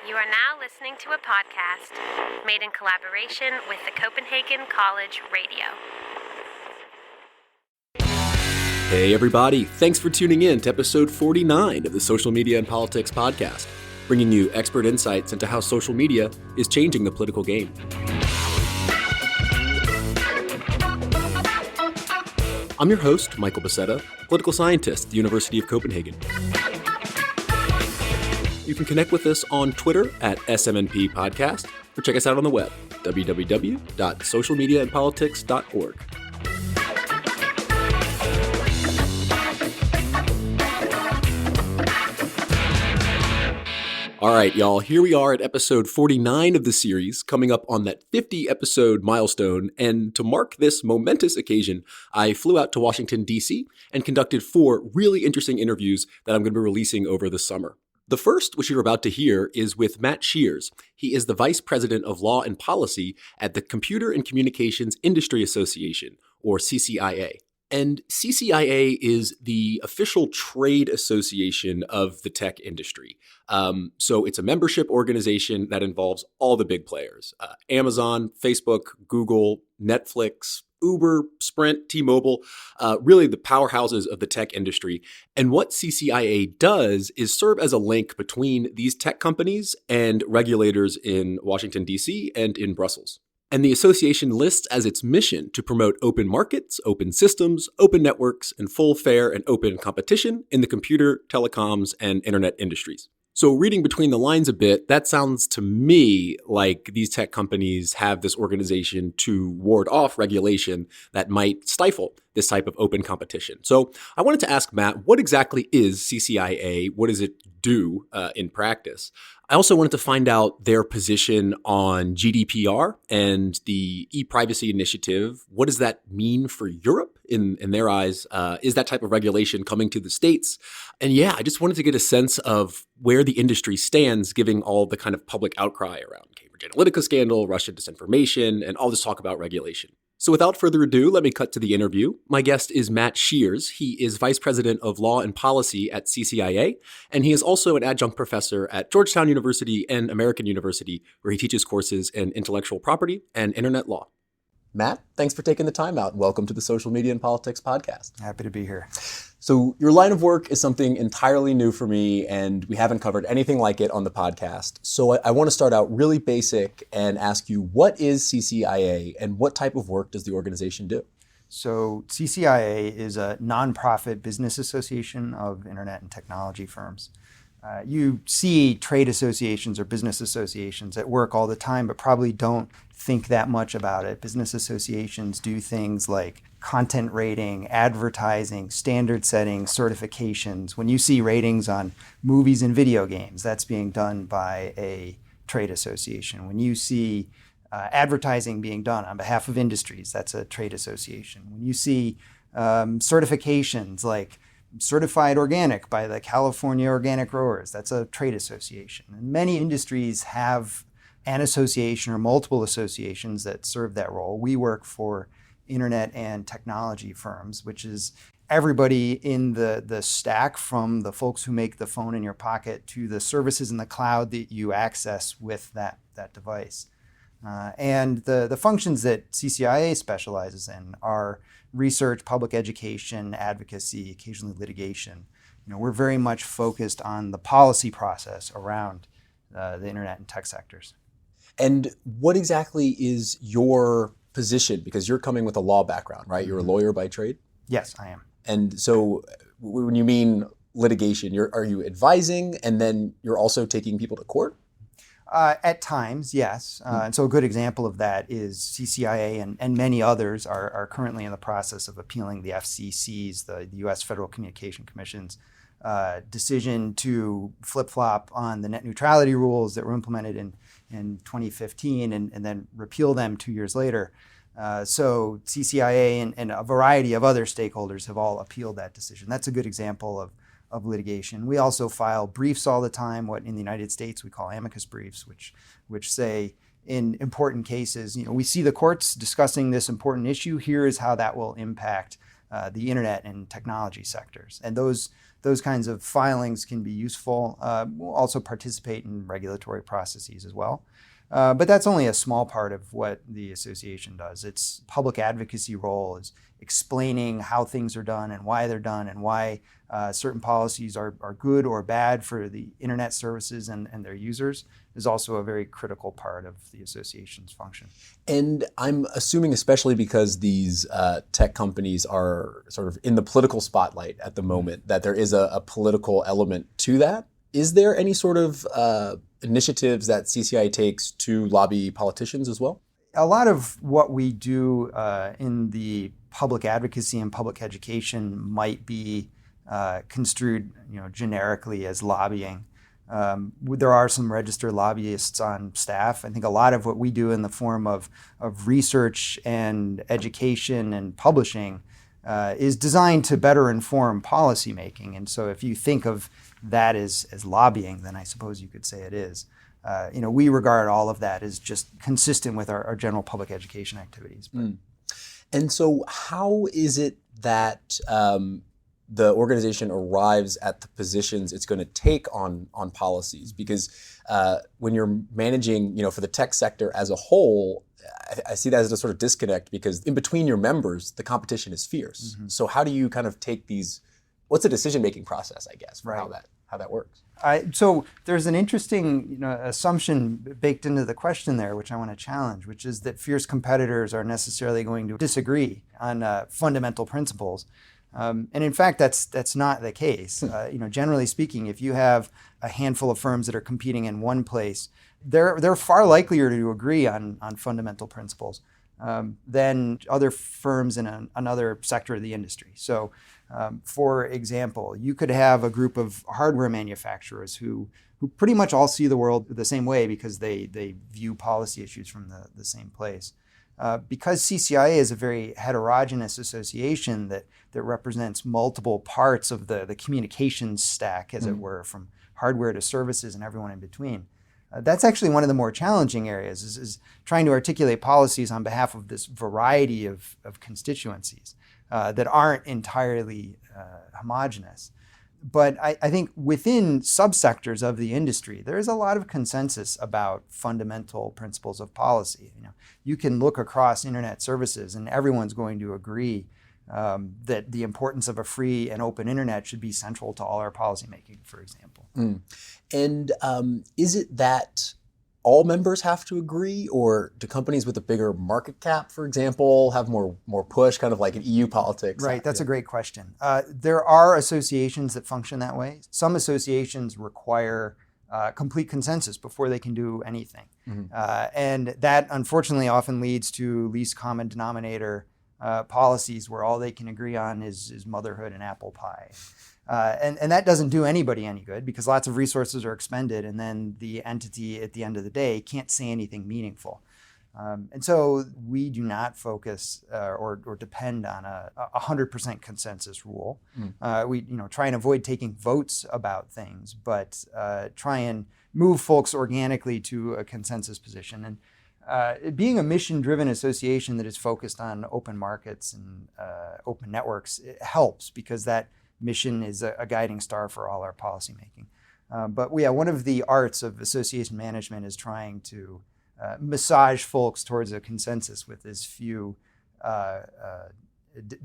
You are now listening to a podcast made in collaboration with the Copenhagen College Radio. Hey everybody, thanks for tuning in to episode 49 of the Social Media and Politics podcast, bringing you expert insights into how social media is changing the political game. I'm your host, Michael Becerra, political scientist at the University of Copenhagen. You can connect with us on Twitter at SMNP Podcast, or check us out on the web, www.socialmediaandpolitics.org. All right, y'all, here we are at episode 49 of the series, coming up on that 50-episode milestone, and to mark this momentous occasion, I flew out to Washington, D.C., and conducted 4 really interesting interviews that I'm going to be releasing over the summer. The first, which you're about to hear, is with Matt Schruers. He is the Vice President of Law and Policy at the Computer and Communications Industry Association, or CCIA. And CCIA is the official trade association of the tech industry. So it's a membership organization that involves all the big players, Amazon, Facebook, Google, Netflix, Uber, Sprint, T-Mobile, really the powerhouses of the tech industry. And what CCIA does is serve as a link between these tech companies and regulators in Washington, D.C. and in Brussels. And the association lists as its mission to promote open markets, open systems, open networks, and full, fair, and open competition in the computer, telecoms, and internet industries. So reading between the lines a bit, that sounds to me like these tech companies have this organization to ward off regulation that might stifle this type of open competition. So I wanted to ask Matt, what exactly is CCIA? What does it do in practice? I also wanted to find out their position on GDPR and the e-privacy initiative. What does that mean for Europe in their eyes? Is that type of regulation coming to the States? And yeah, I just wanted to get a sense of where the industry stands, given all the kind of public outcry around Cambridge Analytica scandal, Russian disinformation, and all this talk about regulation. So without further ado, let me cut to the interview. My guest is Matt Schruers. He is Vice President of Law and Policy at CCIA, and he is also an adjunct professor at Georgetown University and American University, where he teaches courses in intellectual property and internet law. Matt, thanks for taking the time out. Welcome to the Social Media and Politics podcast. Happy to be here. So your line of work is something entirely new for me, and we haven't covered anything like it on the podcast. So I want to start out really basic and ask you, what is CCIA and what type of work does the organization do? So CCIA is a nonprofit business association of internet and technology firms. You see trade associations or business associations at work all the time, but probably don't think that much about it. Business associations do things like content rating, advertising, standard setting, certifications. When you see ratings on movies and video games, that's being done by a trade association. When you see advertising being done on behalf of industries, that's a trade association. When you see certifications like certified organic by the California Organic Growers, that's a trade association. And many industries have an association or multiple associations that serve that role. We work for internet and technology firms, which is everybody in the stack, from the folks who make the phone in your pocket to the services in the cloud that you access with that device. And the functions that CCIA specializes in are research, public education, advocacy, occasionally litigation. We're very much focused on the policy process around the internet and tech sectors. And what exactly is your position? Because you're coming with a law background, right? You're a lawyer by trade? Yes, I am. And so when you mean litigation, are you advising and then you're also taking people to court? At times, yes. And so a good example of that is CCIA and many others are currently in the process of appealing the FCC's, the U.S. Federal Communication Commission's decision to flip-flop on the net neutrality rules that were implemented in 2015 and then repeal them 2 years later. So CCIA and a variety of other stakeholders have all appealed that decision. That's a good example of litigation. We also file briefs all the time, what in the United States we call amicus briefs, which say in important cases, we see the courts discussing this important issue. Here is how that will impact the internet and technology sectors. And those those kinds of filings can be useful. We'll also participate in regulatory processes as well. But that's only a small part of what the association does. Its public advocacy role is explaining how things are done and why they're done and why certain policies are good or bad for the internet services and their users is also a very critical part of the association's function. And I'm assuming, especially because these tech companies are sort of in the political spotlight at the moment, that there is a political element to that. Is there any sort of initiatives that CCI takes to lobby politicians as well? A lot of what we do in the public advocacy and public education might be construed, generically as lobbying. There are some registered lobbyists on staff. I think a lot of what we do in the form of research and education and publishing is designed to better inform policymaking. And so if you think of that as lobbying, then I suppose you could say it is. We regard all of that as just consistent with our general public education activities. And so how is it that the organization arrives at the positions it's going to take on policies? Because when you're managing, for the tech sector as a whole, I see that as a sort of disconnect, because in between your members, the competition is fierce. Mm-hmm. So how do you kind of take these? What's the decision-making process, I guess, for how that works? So there's an interesting assumption baked into the question there, which I want to challenge, which is that fierce competitors are necessarily going to disagree on fundamental principles. And in fact, that's not the case. Generally speaking, if you have a handful of firms that are competing in one place, they're far likelier to agree on fundamental principles than other firms in another sector of the industry. So, for example, you could have a group of hardware manufacturers who pretty much all see the world the same way because they view policy issues from the same place. Because CCIA is a very heterogeneous association that represents multiple parts of the communications stack, as it were, from hardware to services and everyone in between. That's actually one of the more challenging areas, is trying to articulate policies on behalf of this variety of constituencies that aren't entirely homogenous. But I think within subsectors of the industry, there is a lot of consensus about fundamental principles of policy. You can look across internet services and everyone's going to agree that the importance of a free and open internet should be central to all our policymaking, for example. And is it that all members have to agree, or do companies with a bigger market cap, for example, have more push, kind of like in EU politics? Right, that's a great question. There are associations that function that way. Some associations require complete consensus before they can do anything. And that, unfortunately, often leads to least common denominator policies where all they can agree on is motherhood and apple pie. And that doesn't do anybody any good, because lots of resources are expended and then the entity at the end of the day can't say anything meaningful. And so we do not focus or depend on a 100% consensus rule. We try and avoid taking votes about things, but try and move folks organically to a consensus position. And being a mission-driven association that is focused on open markets and open networks, it helps, because that mission is a guiding star for all our policymaking. But one of the arts of association management is trying to massage folks towards a consensus with as few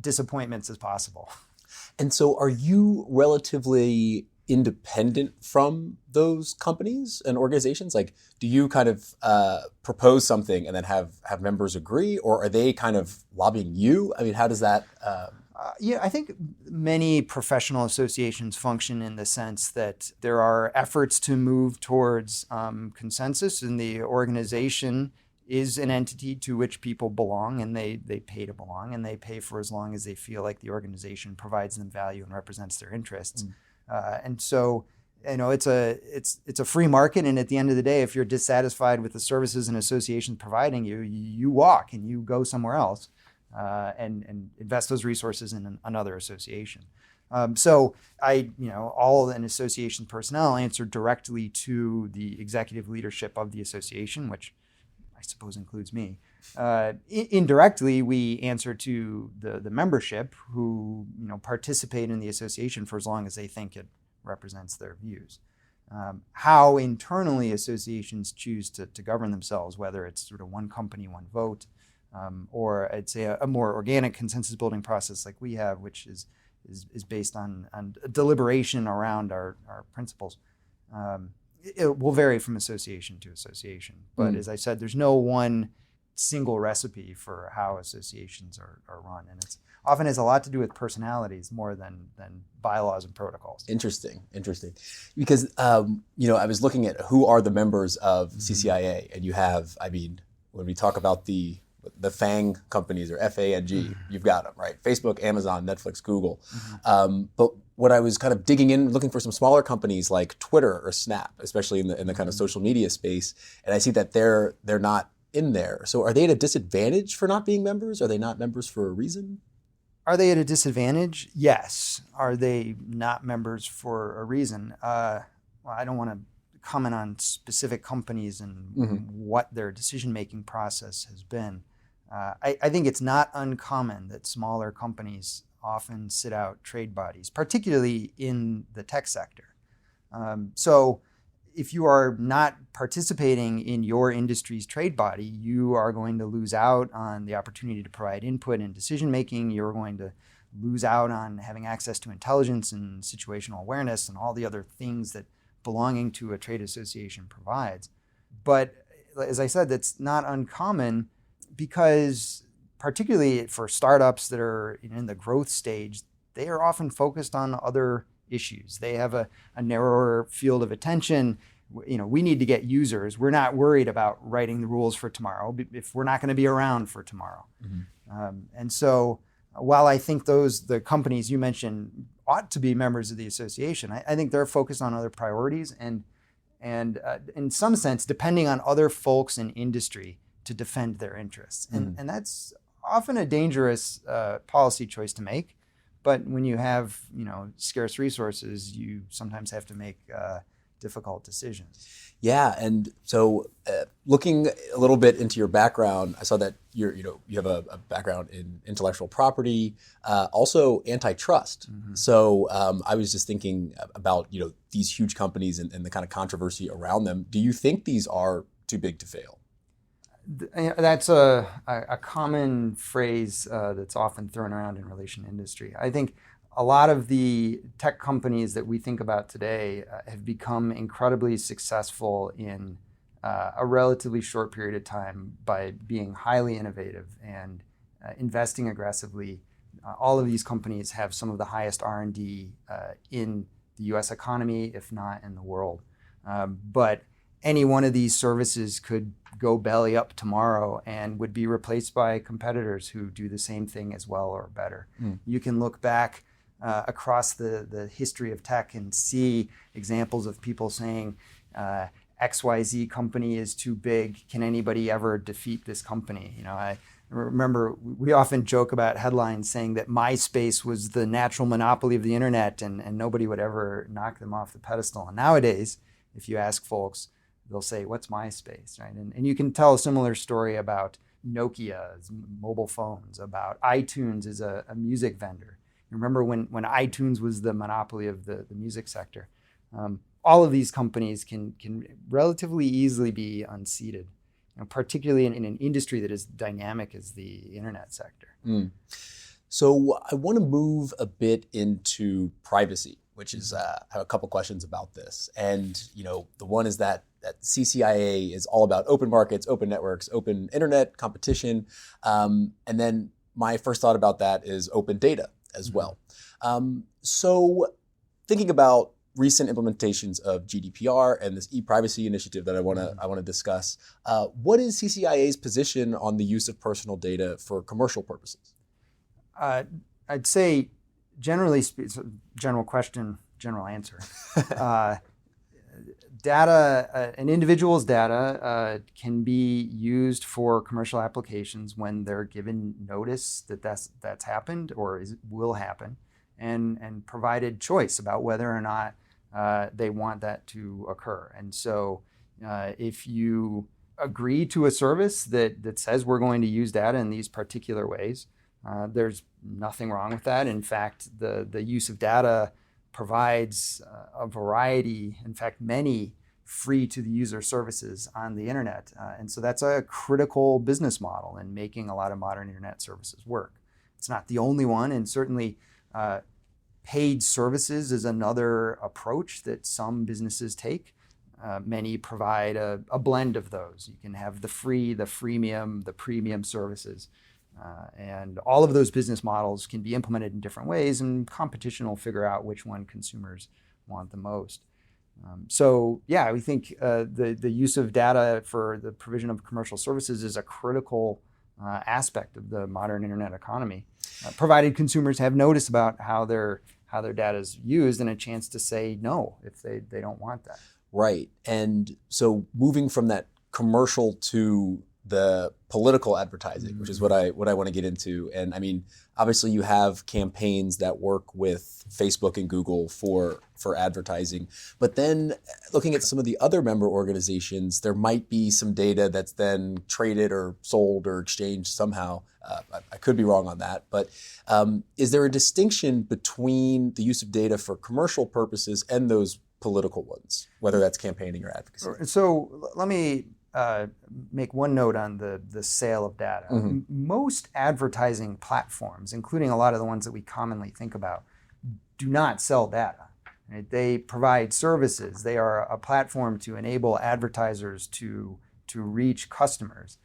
disappointments as possible. And so are you relatively independent from those companies and organizations? Like, do you kind of propose something and then have members agree, or are they kind of lobbying you? I mean, how does that... I think many professional associations function in the sense that there are efforts to move towards consensus, and the organization is an entity to which people belong, and they pay to belong, and they pay for as long as they feel like the organization provides them value and represents their interests. And so, it's a free market, and at the end of the day, if you're dissatisfied with the services an association providing you, you walk and you go somewhere else. And invest those resources in another association. So all an association personnel answer directly to the executive leadership of the association, which I suppose includes me. Indirectly, we answer to the membership who participate in the association for as long as they think it represents their views. How internally associations choose to govern themselves, whether it's sort of one company, one vote, or I'd say a more organic consensus building process like we have, which is based on deliberation around our principles. It will vary from association to association. But as I said, there's no one single recipe for how associations are run. And it's often has a lot to do with personalities more than bylaws and protocols. Interesting. Because, I was looking at who are the members of CCIA, and you have, when we talk about the FANG companies, or FANG, you've got them, right? Facebook, Amazon, Netflix, Google. But what I was kind of digging in, looking for some smaller companies like Twitter or Snap, especially in the kind of social media space, and I see that they're not in there. So are they at a disadvantage for not being members? Are they not members for a reason? Are they at a disadvantage? Yes. Are they not members for a reason? Well, I don't want to comment on specific companies and what their decision-making process has been. I think it's not uncommon that smaller companies often sit out trade bodies, particularly in the tech sector. So if you are not participating in your industry's trade body, you are going to lose out on the opportunity to provide input in decision-making. You're going to lose out on having access to intelligence and situational awareness and all the other things that belonging to a trade association provides. But as I said, that's not uncommon because particularly for startups that are in the growth stage, they are often focused on other issues. They have a narrower field of attention. We need to get users. We're not worried about writing the rules for tomorrow if we're not going to be around for tomorrow. And so while I think the companies you mentioned ought to be members of the association, I think they're focused on other priorities and in some sense, depending on other folks in industry to defend their interests. And that's often a dangerous policy choice to make. But when you have scarce resources, you sometimes have to make difficult decisions. Yeah, and so looking a little bit into your background, I saw that you have a background in intellectual property, also antitrust. So I was just thinking about these huge companies and the kind of controversy around them. Do you think these are too big to fail? That's a common phrase that's often thrown around in relation to industry. I think a lot of the tech companies that we think about today have become incredibly successful in a relatively short period of time by being highly innovative and investing aggressively. All of these companies have some of the highest R&D in the U.S. economy, if not in the world. But any one of these services could go belly up tomorrow and would be replaced by competitors who do the same thing as well or better. You can look back across the history of tech and see examples of people saying, XYZ company is too big. Can anybody ever defeat this company? I remember we often joke about headlines saying that MySpace was the natural monopoly of the internet and nobody would ever knock them off the pedestal. And nowadays, if you ask folks, they'll say, what's MySpace, right? And you can tell a similar story about Nokia's mobile phones, about iTunes as a music vendor. Remember when iTunes was the monopoly of the music sector? All of these companies can relatively easily be unseated, particularly in an industry that is dynamic as the internet sector. So I want to move a bit into privacy, which is I have a couple questions about this. And the one is that CCIA is all about open markets, open networks, open internet competition. And then my first thought about that is open data as well. So thinking about recent implementations of GDPR and this e-privacy initiative that I want to discuss, what is CCIA's position on the use of personal data for commercial purposes? I'd say generally, general question, general answer. Data, an individual's data can be used for commercial applications when they're given notice that that's happened or will happen, and provided choice about whether or not they want that to occur. And so if you agree to a service that says we're going to use data in these particular ways, there's nothing wrong with that. In fact, the use of data provides a variety, in fact, many free to the user services on the internet. And so that's a critical business model in making a lot of modern internet services work. It's not the only one, and certainly paid services is another approach that some businesses take. Many provide a blend of those. You can have the free, the freemium, the premium services. And all of those business models can be implemented in different ways, and competition will figure out which one consumers want the most. We think the use of data for the provision of commercial services is a critical aspect of the modern internet economy, provided consumers have notice about how their data is used and a chance to say no if they don't want that. Right. And so moving from that commercial to the political advertising, which is what I want to get into. And I mean, obviously you have campaigns that work with Facebook and Google for advertising, but then looking at some of the other member organizations, there might be some data that's then traded or sold or exchanged somehow. I could be wrong on that, but is there a distinction between the use of data for commercial purposes and those political ones, whether that's campaigning or advocacy? So let me make one note on the sale of data. Mm-hmm. Most advertising platforms, including a lot of the ones that we commonly think about, do not sell data. Right? They provide services. They are a platform to enable advertisers to reach customers.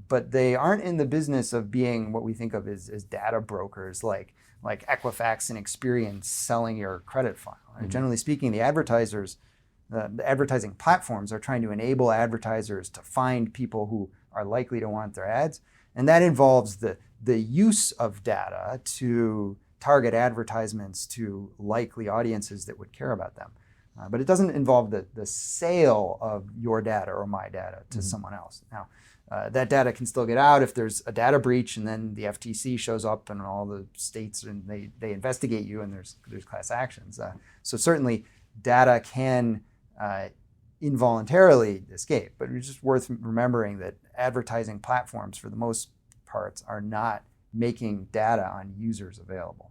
But they aren't in the business of being what we think of as data brokers like Equifax and Experian selling your credit file. Mm-hmm. Generally speaking, the advertising platforms are trying to enable advertisers to find people who are likely to want their ads. And that involves the use of data to target advertisements to likely audiences that would care about them. But it doesn't involve the sale of your data or my data to someone else. Now, that data can still get out if there's a data breach, and then the FTC shows up in all the states and they investigate you, and there's class actions. So certainly data can involuntarily escape, but it's just worth remembering that advertising platforms, for the most parts, are not making data on users available.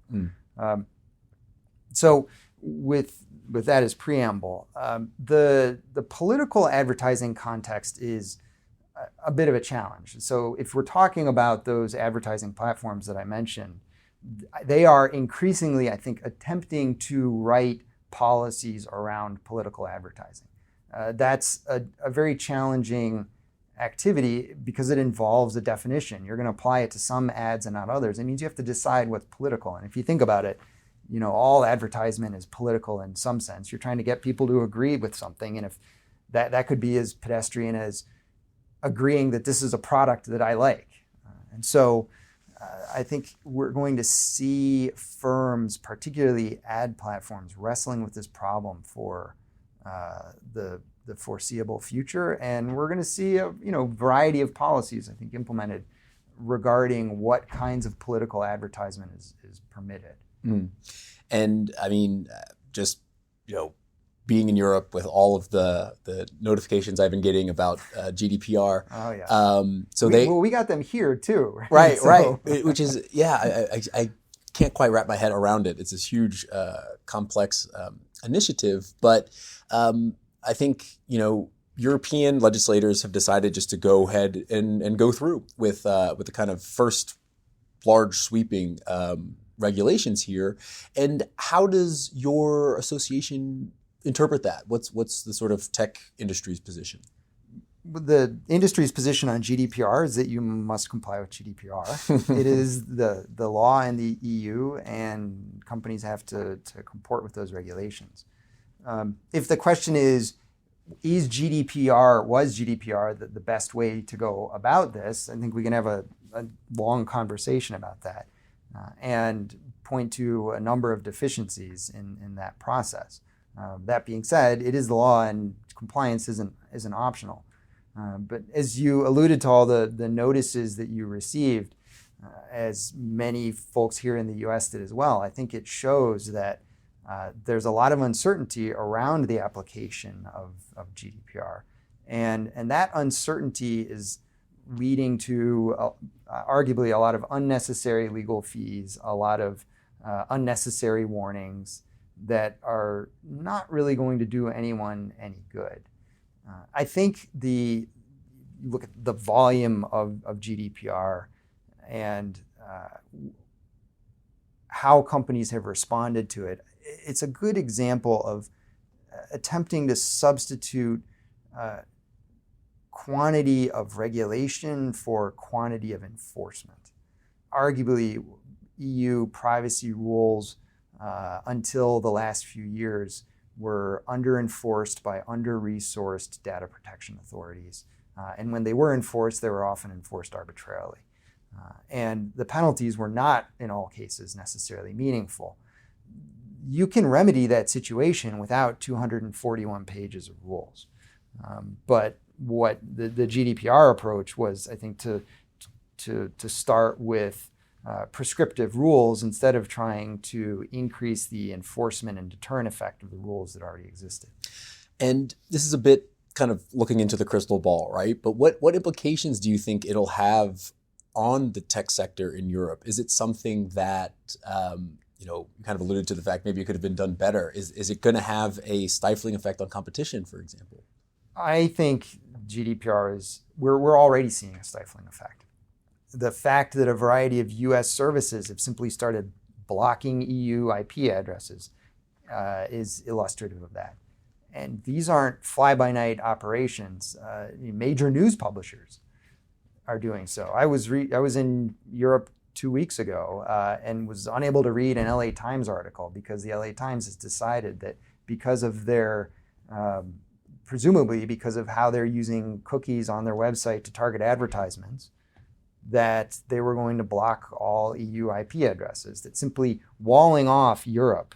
So with that as preamble, the political advertising context is a bit of a challenge. So if we're talking about those advertising platforms that I mentioned, they are increasingly, I think, attempting to write policies around political advertising. That's a very challenging activity because it involves a definition. You're going to apply it to some ads and not others. It means you have to decide what's political. And if you think about it, all advertisement is political in some sense. You're trying to get people to agree with something. And if that could be as pedestrian as agreeing that this is a product that I like. And so I think we're going to see firms, particularly ad platforms, wrestling with this problem for the foreseeable future. And we're going to see a variety of policies, I think, implemented regarding what kinds of political advertisement is permitted. And I mean, just, being in Europe with all of the notifications I've been getting about GDPR. Oh yeah. We got them here too. Right, right. Which is, I can't quite wrap my head around it. It's this huge, complex initiative. But I think, European legislators have decided just to go ahead and go through with the kind of first large sweeping regulations here. And how does your association interpret that? What's the sort of tech industry's position? The industry's position on GDPR is that you must comply with GDPR. It is the law in the EU, and companies have to comport with those regulations. If the question was GDPR the best way to go about this, I think we can have a long conversation about that and point to a number of deficiencies in that process. That being said, it is the law, and compliance isn't optional. But as you alluded to all the notices that you received, as many folks here in the U.S. did as well, I think it shows that there's a lot of uncertainty around the application of GDPR. And that uncertainty is leading to arguably a lot of unnecessary legal fees, a lot of unnecessary warnings that are not really going to do anyone any good. I think you look at the volume of GDPR and how companies have responded to it. It's a good example of attempting to substitute quantity of regulation for quantity of enforcement. Arguably, EU privacy rules until the last few years were under-enforced by under-resourced data protection authorities. And when they were enforced, they were often enforced arbitrarily. And the penalties were not, in all cases, necessarily meaningful. You can remedy that situation without 241 pages of rules. But what the GDPR approach was, I think, to start with prescriptive rules instead of trying to increase the enforcement and deterrent effect of the rules that already existed. And this is a bit kind of looking into the crystal ball, right? But what implications do you think it'll have on the tech sector in Europe? Is it something that, you kind of alluded to the fact maybe it could have been done better? Is it going to have a stifling effect on competition, for example? I think GDPR we're already seeing a stifling effect. The fact that a variety of US services have simply started blocking EU IP addresses is illustrative of that. And these aren't fly-by-night operations. Major news publishers are doing so. I was in Europe 2 weeks ago and was unable to read an LA Times article because the LA Times has decided that because of their, presumably because of how they're using cookies on their website to target advertisements, that they were going to block all EU IP addresses, that simply walling off Europe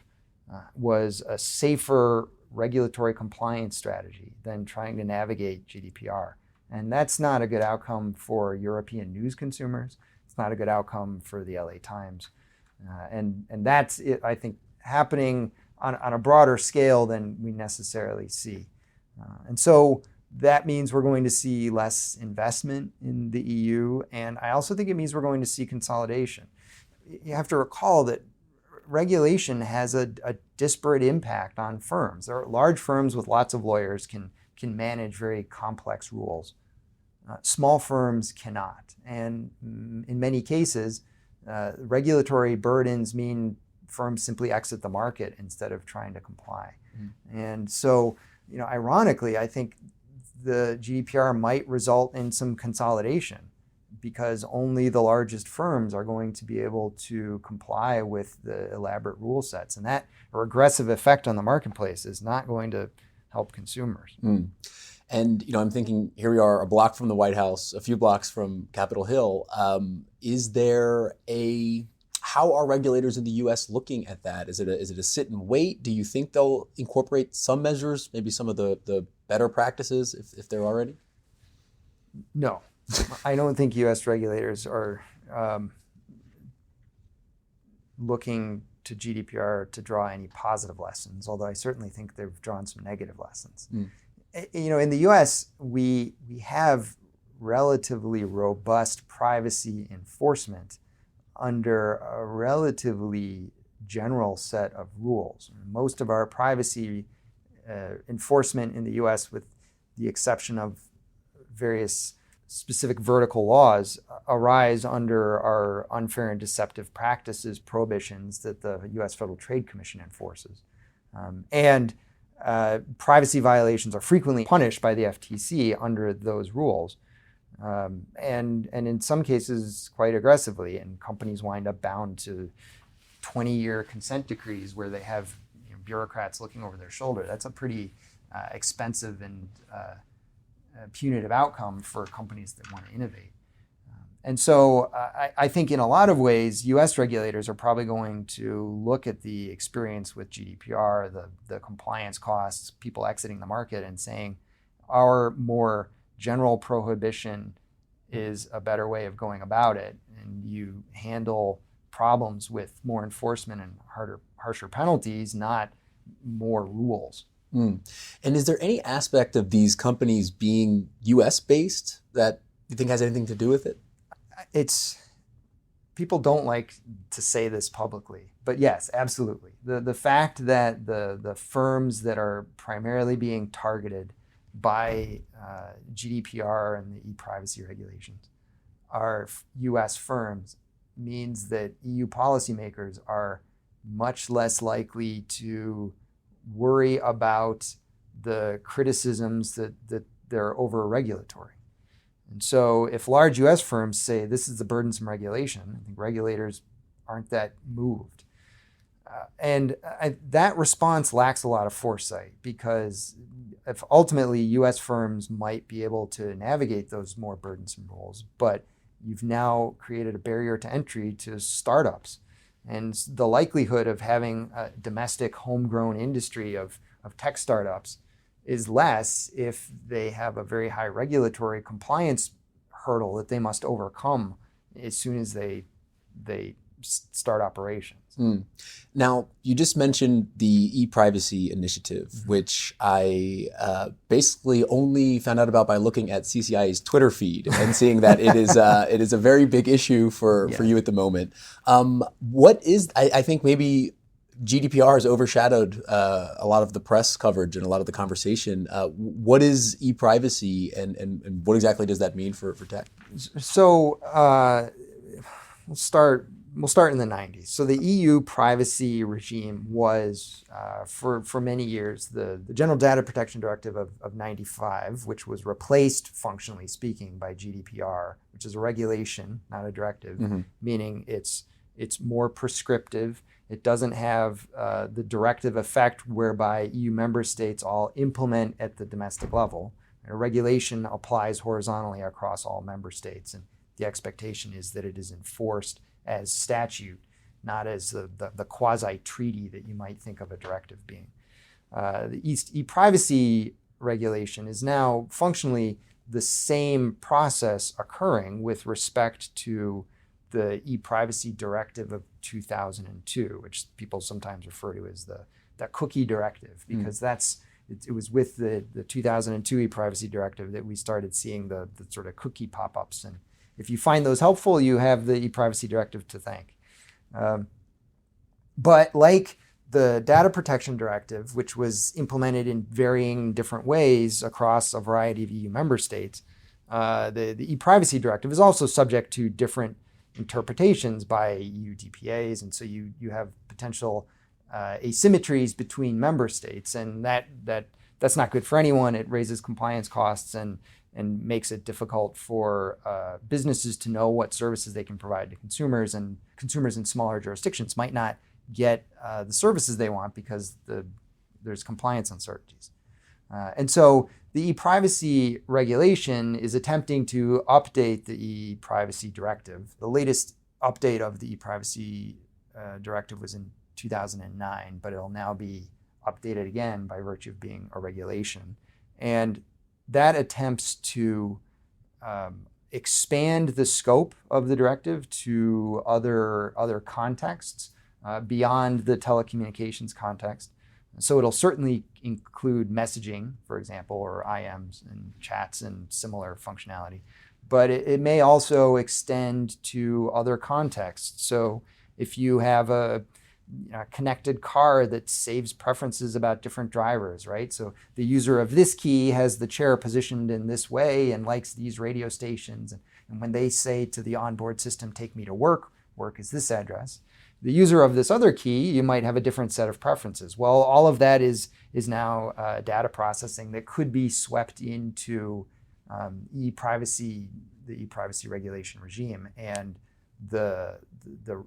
was a safer regulatory compliance strategy than trying to navigate GDPR. And that's not a good outcome for European news consumers. It's not a good outcome for the LA Times. And that's, it, I think, happening on a broader scale than we necessarily see. And so that means we're going to see less investment in the EU. And I also think it means we're going to see consolidation. You have to recall that regulation has a disparate impact on firms. There are large firms with lots of lawyers can manage very complex rules. Small firms cannot. And in many cases, regulatory burdens mean firms simply exit the market instead of trying to comply. And so, ironically, I think the GDPR might result in some consolidation because only the largest firms are going to be able to comply with the elaborate rule sets. And that regressive effect on the marketplace is not going to help consumers. And, I'm thinking here we are a block from the White House, a few blocks from Capitol Hill. How are regulators in the U.S. looking at that? Is it a sit and wait? Do you think they'll incorporate some measures, maybe some of the better practices if they're already? No, I don't think U.S. regulators are looking to GDPR to draw any positive lessons, although I certainly think they've drawn some negative lessons. In the U.S., we have relatively robust privacy enforcement under a relatively general set of rules. Most of our privacy enforcement in the U.S., with the exception of various specific vertical laws, arise under our unfair and deceptive practices prohibitions that the U.S. Federal Trade Commission enforces. Privacy violations are frequently punished by the FTC under those rules. And in some cases quite aggressively, and companies wind up bound to 20-year consent decrees where they have bureaucrats looking over their shoulder. That's a pretty expensive and punitive outcome for companies that want to innovate. And so I think in a lot of ways, US regulators are probably going to look at the experience with GDPR, the compliance costs, people exiting the market, and saying our more general prohibition is a better way of going about it. And you handle problems with more enforcement and harsher penalties, not more rules. Mm. And is there any aspect of these companies being U.S. based that you think has anything to do with it? People don't like to say this publicly, but yes, absolutely. The fact that the firms that are primarily being targeted by GDPR and the e-privacy regulations are U.S. firms means that EU policymakers are much less likely to worry about the criticisms that they're over-regulatory. And so if large US firms say this is a burdensome regulation, I think regulators aren't that moved. That response lacks a lot of foresight, because if ultimately US firms might be able to navigate those more burdensome rules, but you've now created a barrier to entry to startups. And the likelihood of having a domestic homegrown industry of tech startups is less if they have a very high regulatory compliance hurdle that they must overcome as soon as they start operations. Mm. Now, you just mentioned the e-privacy initiative, which I basically only found out about by looking at CCIA's Twitter feed and seeing that it is a very big issue for you at the moment. I think maybe GDPR has overshadowed a lot of the press coverage and a lot of the conversation. What is e-privacy and what exactly does that mean for tech? So we'll start in the 90s. So the EU privacy regime was, for many years, the General Data Protection Directive of 95, which was replaced, functionally speaking, by GDPR, which is a regulation, not a directive, meaning it's more prescriptive. It doesn't have the directive effect whereby EU member states all implement at the domestic level. A regulation applies horizontally across all member states, and the expectation is that it is enforced as statute, not as the quasi-treaty that you might think of a directive being. The e-privacy regulation is now functionally the same process occurring with respect to the e-privacy directive of 2002, which people sometimes refer to as the cookie directive, because it was with the 2002 e-privacy directive that we started seeing the sort of cookie pop-ups. And if you find those helpful, you have the e-privacy directive to thank. But like the data protection directive, which was implemented in varying different ways across a variety of EU member states, the e-privacy directive is also subject to different interpretations by EU DPAs, and so you have potential asymmetries between member states, and that's not good for anyone. It raises compliance costs and makes it difficult for businesses to know what services they can provide to consumers, and consumers in smaller jurisdictions might not get the services they want because there's compliance uncertainties. And so the e-privacy regulation is attempting to update the e-privacy directive. The latest update of the e-privacy directive was in 2009, but it'll now be updated again by virtue of being a regulation. And that attempts to expand the scope of the directive to other contexts beyond the telecommunications context. So it'll certainly include messaging, for example, or IMs and chats and similar functionality. But it may also extend to other contexts. So if you have a connected car that saves preferences about different drivers, right? So the user of this key has the chair positioned in this way and likes these radio stations. And when they say to the onboard system, take me to work is this address. The user of this other key, you might have a different set of preferences. Well, all of that is now data processing that could be swept into the e-privacy regulation regime, and the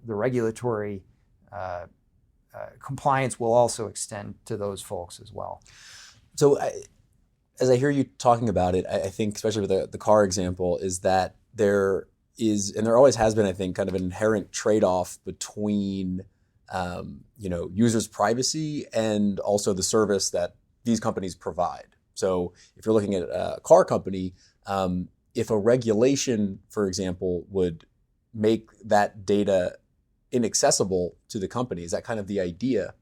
regulatory compliance will also extend to those folks as well. So as I hear you talking about it, I think, especially with the car example, is that there is, and there always has been, I think, kind of an inherent trade-off between users' privacy and also the service that these companies provide. So if you're looking at a car company, if a regulation, for example, would make that data inaccessible to the company, is that kind of the idea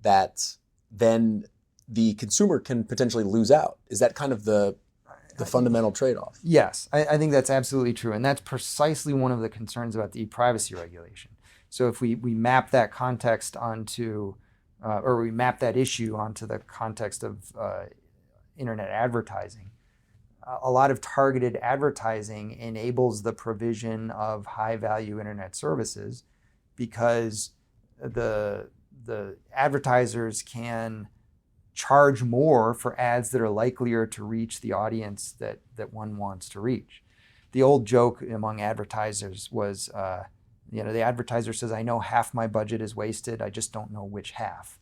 that then the consumer can potentially lose out. Is that kind of the fundamental trade-off? Yes, I think that's absolutely true. And that's precisely one of the concerns about the e-privacy regulation. So if we map that context onto, or we map that issue onto the context of internet advertising, a lot of targeted advertising enables the provision of high-value internet services because the advertisers can charge more for ads that are likelier to reach the audience that one wants to reach. The old joke among advertisers was, the advertiser says, I know half my budget is wasted, I just don't know which half.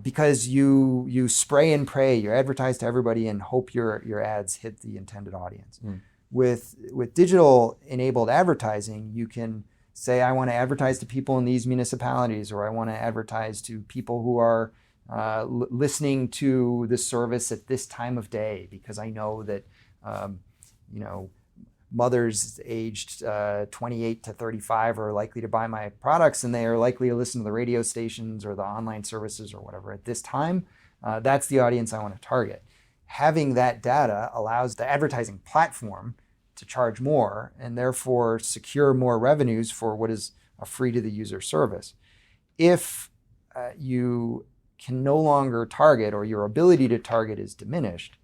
Because you spray and pray, you advertise to everybody and hope your ads hit the intended audience. With digital enabled advertising, you can say, I want to advertise to people in these municipalities, or I want to advertise to people who are listening to the service at this time of day, because I know that mothers aged 28 to 35 are likely to buy my products, and they are likely to listen to the radio stations or the online services or whatever at this time. That's the audience I want to target. Having that data allows the advertising platform to charge more and therefore secure more revenues for what is a free to the user service. If you can no longer target, or your ability to target is diminished,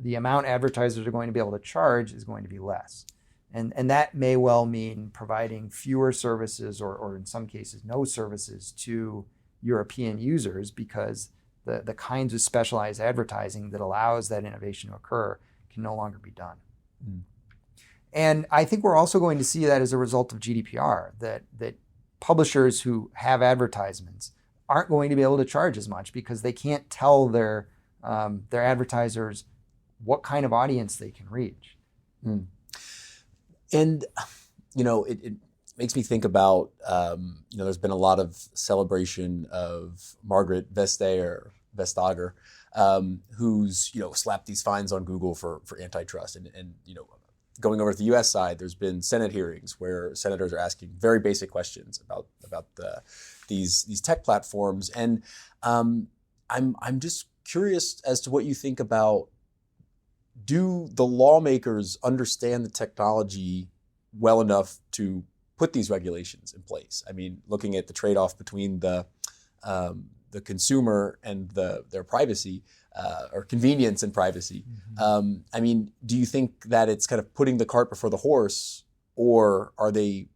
the amount advertisers are going to be able to charge is going to be less. And that may well mean providing fewer services or in some cases no services to European users, because the kinds of specialized advertising that allows that innovation to occur can no longer be done. And I think we're also going to see that as a result of GDPR, that publishers who have advertisements aren't going to be able to charge as much because they can't tell their advertisers what kind of audience they can reach. And, it makes me think about, there's been a lot of celebration of Margaret Vestager, who's, slapped these fines on Google for antitrust. And going over to the U.S. side, there's been Senate hearings where senators are asking very basic questions about these tech platforms. And I'm just curious as to what you think about, do the lawmakers understand the technology well enough to put these regulations in place? I mean, looking at the trade-off between the consumer and their privacy, or convenience and privacy. Do you think that it's kind of putting the cart before the horse, or are they?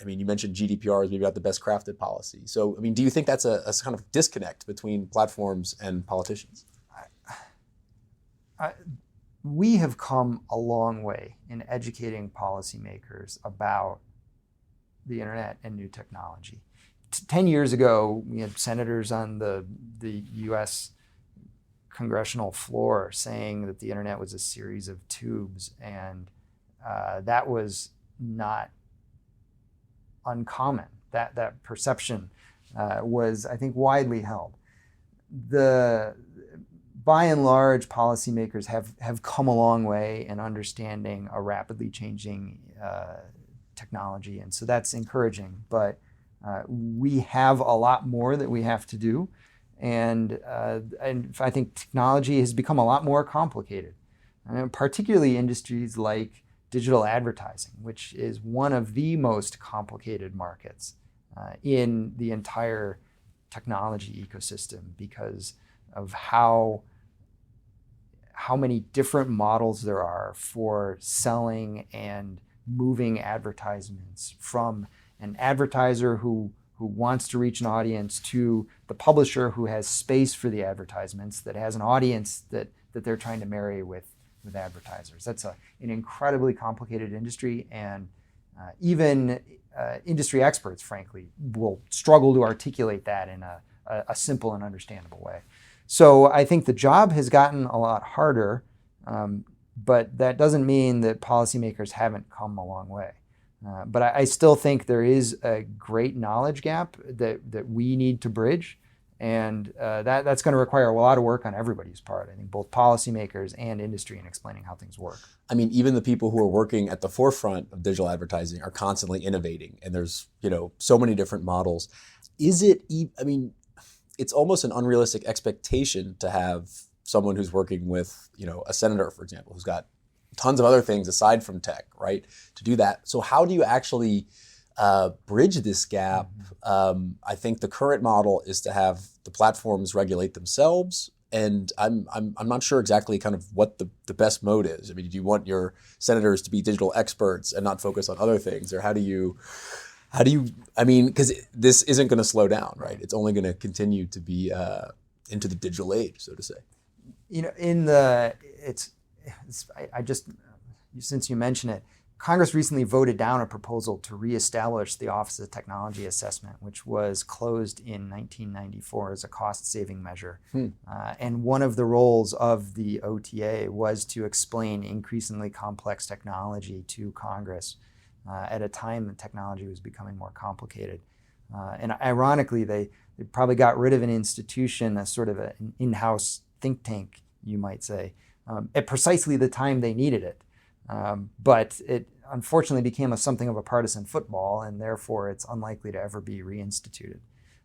You mentioned GDPR is maybe not the best crafted policy. So, do you think that's a kind of disconnect between platforms and politicians? We have come a long way in educating policymakers about the internet and new technology. 10 years ago, we had senators on the U.S. congressional floor saying that the internet was a series of tubes, and that was not uncommon. That perception was, I think, widely held. By and large, policymakers have come a long way in understanding a rapidly changing technology, and so that's encouraging. But we have a lot more that we have to do, and I think technology has become a lot more complicated, particularly industries like digital advertising, which is one of the most complicated markets in the entire technology ecosystem because of how many different models there are for selling and moving advertisements from an advertiser who wants to reach an audience to the publisher who has space for the advertisements, that has an audience that they're trying to marry with advertisers. That's an incredibly complicated industry, and even industry experts, frankly, will struggle to articulate that in a simple and understandable way. So I think the job has gotten a lot harder, but that doesn't mean that policymakers haven't come a long way. But I still think there is a great knowledge gap that we need to bridge, and that's going to require a lot of work on everybody's part. I think both policymakers and industry in explaining how things work. Even the people who are working at the forefront of digital advertising are constantly innovating, and there's so many different models. Is it? it's almost an unrealistic expectation to have someone who's working with, a senator, for example, who's got tons of other things aside from tech, right, to do that. So how do you actually bridge this gap? I think the current model is to have the platforms regulate themselves, and I'm not sure exactly kind of what the best mode is. I mean, do you want your senators to be digital experts and not focus on other things, or how do you? I mean, because this isn't going to slow down, right? It's only going to continue to be into the digital age, so to say. Since you mentioned it, Congress recently voted down a proposal to reestablish the Office of Technology Assessment, which was closed in 1994 as a cost-saving measure. And one of the roles of the OTA was to explain increasingly complex technology to Congress at a time that technology was becoming more complicated. And ironically, they probably got rid of an institution, a sort of an in-house think tank, you might say, at precisely the time they needed it. But it unfortunately became something of a partisan football, and therefore it's unlikely to ever be reinstituted.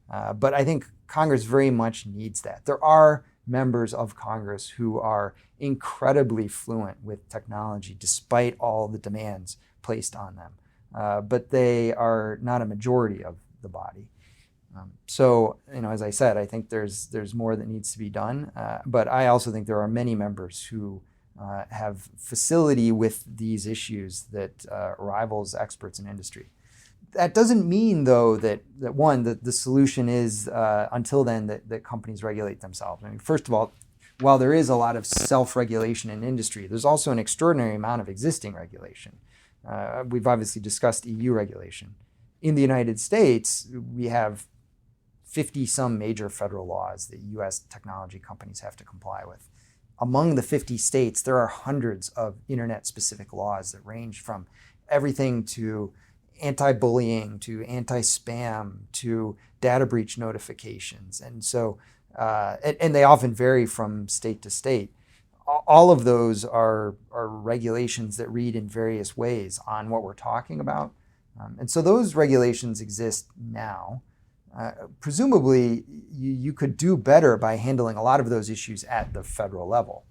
But I think Congress very much needs that. There are members of Congress who are incredibly fluent with technology despite all the demands placed on them. But they are not a majority of the body. So, as I said, I think there's more that needs to be done. But I also think there are many members who have facility with these issues that rivals experts in industry. That doesn't mean, though, that the solution is until then that companies regulate themselves. I mean, first of all, while there is a lot of self-regulation in industry, there's also an extraordinary amount of existing regulation. We've obviously discussed EU regulation. In the United States, we have 50-some major federal laws that U.S. technology companies have to comply with. Among the 50 states, there are hundreds of internet-specific laws that range from everything to anti-bullying, to anti-spam, to data breach notifications. And so, and they often vary from state to state. All of those are regulations that read in various ways on what we're talking about. And so those regulations exist now. Presumably, you could do better by handling a lot of those issues at the federal level.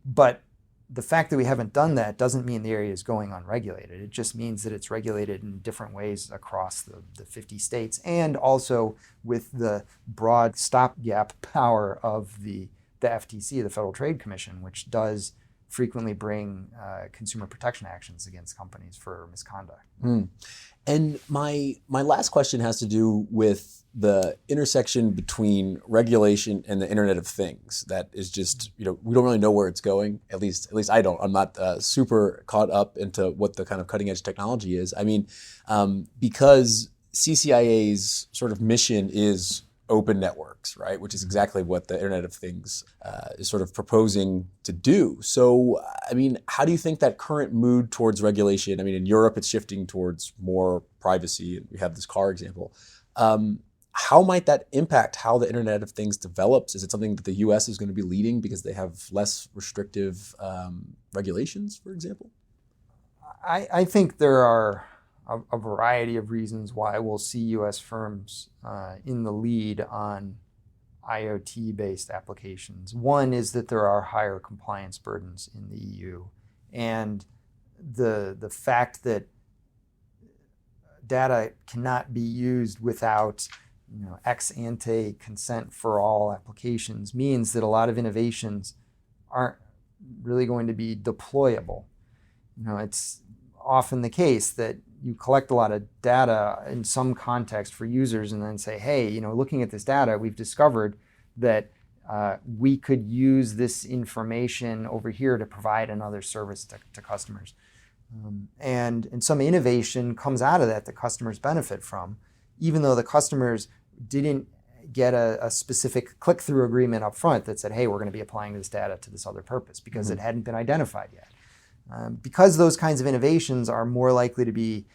But the fact that we haven't done that doesn't mean the area is going unregulated. It just means that it's regulated in different ways across the 50 states, and also with the broad stopgap power of the FTC, the Federal Trade Commission, which does frequently bring consumer protection actions against companies for misconduct. And my last question has to do with the intersection between regulation and the Internet of Things. That is just, we don't really know where it's going. At least I don't. I'm not super caught up into what the kind of cutting edge technology is. I mean, because CCIA's sort of mission is open networks, right? Which is exactly what the Internet of Things is sort of proposing to do. So, I mean, how do you think that current mood towards regulation, I mean, in Europe, it's shifting towards more privacy, and we have this car example. How might that impact how the Internet of Things develops? Is it something that the US is going to be leading because they have less restrictive regulations, for example? I think there are a variety of reasons why we'll see U.S. firms in the lead on IoT-based applications. One is that there are higher compliance burdens in the EU, and the fact that data cannot be used without ex ante consent for all applications means that a lot of innovations aren't really going to be deployable. It's often the case that you collect a lot of data in some context for users and then say, hey, looking at this data, we've discovered that we could use this information over here to provide another service to customers. And some innovation comes out of that customers benefit from, even though the customers didn't get a specific click-through agreement up front that said, hey, we're going to be applying this data to this other purpose, because it hadn't been identified yet. Because those kinds of innovations are more likely to be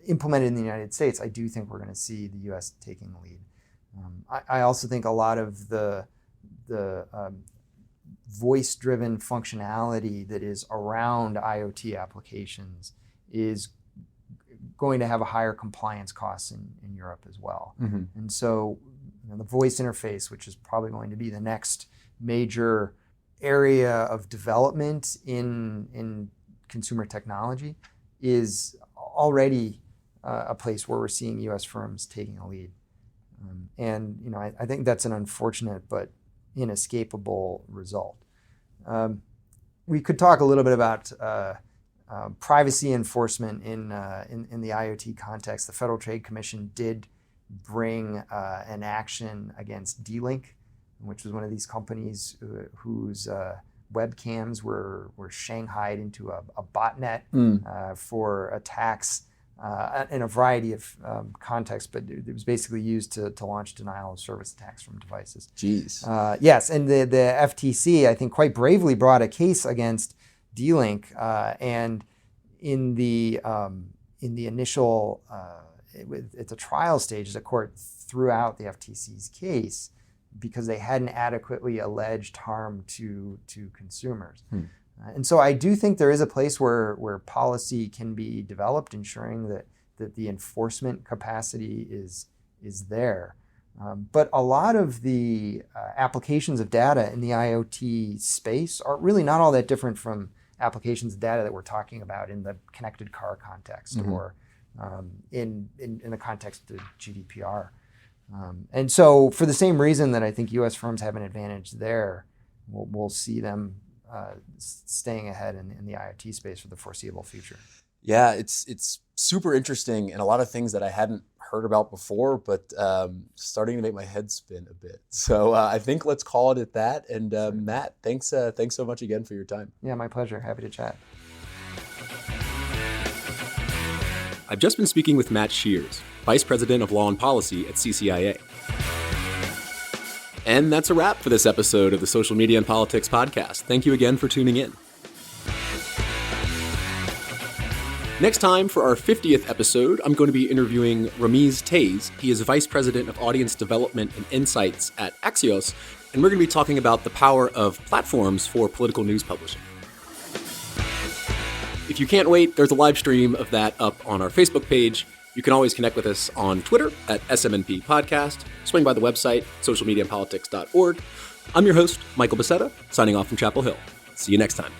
implemented in the United States, I do think we're going to see the U.S. taking the lead. I also think a lot of the voice-driven functionality that is around IoT applications is going to have a higher compliance cost in Europe as well. And so the voice interface, which is probably going to be the next major area of development in consumer technology, is already a place where we're seeing U.S. firms taking a lead. I think that's an unfortunate but inescapable result. We could talk a little bit about privacy enforcement in the IoT context. The Federal Trade Commission did bring an action against D-Link, which was one of these companies whose webcams were shanghaied into a botnet for attacks in a variety of contexts, but it was basically used to launch denial of service attacks from devices. Jeez. Yes, and the FTC, I think, quite bravely brought a case against D-Link, and in the initial, at the trial stage, the court threw out the FTC's case because they hadn't adequately alleged harm to consumers. And so I do think there is a place where policy can be developed, ensuring that the enforcement capacity is there. But a lot of the applications of data in the IoT space are really not all that different from applications of data that we're talking about in the connected car context or in the context of GDPR. And so for the same reason that I think U.S. firms have an advantage there, we'll see them staying ahead in the IoT space for the foreseeable future. Yeah, it's super interesting and a lot of things that I hadn't heard about before, but starting to make my head spin a bit. So I think let's call it at that. And Matt, thanks so much again for your time. Yeah, my pleasure. Happy to chat. I've just been speaking with Matt Schruers, Vice President of Law and Policy at CCIA. And that's a wrap for this episode of the Social Media and Politics podcast. Thank you again for tuning in. Next time, for our 50th episode, I'm going to be interviewing Ramiz Taze. He is Vice President of Audience Development and Insights at Axios, and we're going to be talking about the power of platforms for political news publishing. If you can't wait, there's a live stream of that up on our Facebook page. You can always connect with us on Twitter at SMNP Podcast. Swing by the website, socialmediaandpolitics.org. I'm your host, Michael Becerra, signing off from Chapel Hill. See you next time.